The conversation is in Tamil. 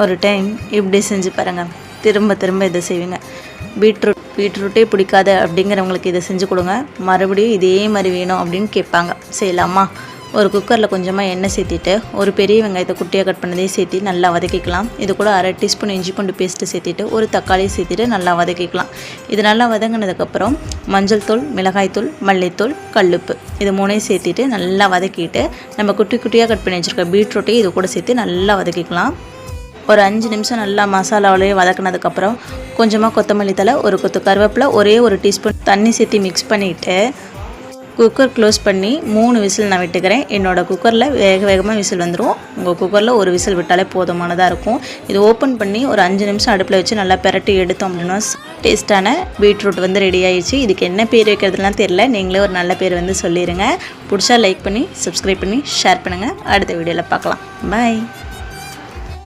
ஒரு டைம் இப்படி செஞ்சு பாருங்கள், திரும்ப திரும்ப இதை செய்வீங்க. பீட்ரூட்டே பிடிக்காது அப்படிங்கிறவங்களுக்கு இதை செஞ்சு கொடுங்க, மறுபடியும் இதே மாதிரி வேணும் அப்படின்னு கேட்பாங்க. செய்யலாமா? ஒரு குக்கரில் கொஞ்சமாக எண்ணெய் சேர்த்திட்டு ஒரு பெரிய வெங்காயத்தை குட்டியாக கட் பண்ணதையும் சேர்த்து நல்லா வதக்கிக்கலாம். இது கூட அரை டீஸ்பூன் இஞ்சி பூண்டு பேஸ்ட்டு சேர்த்திட்டு ஒரு தக்காளியை சேர்த்திட்டு நல்லா வதக்கிக்கலாம். இது நல்லா வதங்கினதுக்கப்புறம் மஞ்சள் தூள், மிளகாய்த்தூள், மல்லித்தூள், கல்லுப்பு இது மூணையும் சேர்த்திட்டு நல்லா வதக்கிட்டு நம்ம குட்டி குட்டியாக கட் பண்ணி வச்சுருக்க பீட்ரூட்டையும் இது கூட சேர்த்து நல்லா வதக்கிக்கலாம். ஒரு 5 நிமிஷம் நல்லா மசாலாவிலேயே வதக்கினதுக்கப்புறம் கொஞ்சமாக கொத்தமல்லி தழை, ஒரு கொத்து கருவேப்பிலை, ஒரே ஒரு டீஸ்பூன் தண்ணி சேர்த்து மிக்ஸ் பண்ணிவிட்டு குக்கர் க்ளோஸ் பண்ணி 3 விசில் நான் விட்டுக்கிறேன். என்னோடய குக்கரில் வேகமாக விசில் வந்துடும். உங்கள் குக்கரில் ஒரு விசில் விட்டாலே போதுமானதாக இருக்கும். இது ஓப்பன் பண்ணி ஒரு 5 நிமிஷம் அடுப்பில் வச்சு நல்லா பெரட்டி எடுத்தோம் அப்படின்னா டேஸ்ட்டான பீட்ரூட் ரெடி ஆயிடுச்சு. இதுக்கு என்ன பேர் வைக்கிறதுலாம் தெரியல, நீங்களே ஒரு நல்ல பேர் சொல்லிடுங்க. பிடிச்சா லைக் பண்ணி சப்ஸ்கிரைப் பண்ணி ஷேர் பண்ணுங்கள். அடுத்த வீடியோவில் பார்க்கலாம். பாய்.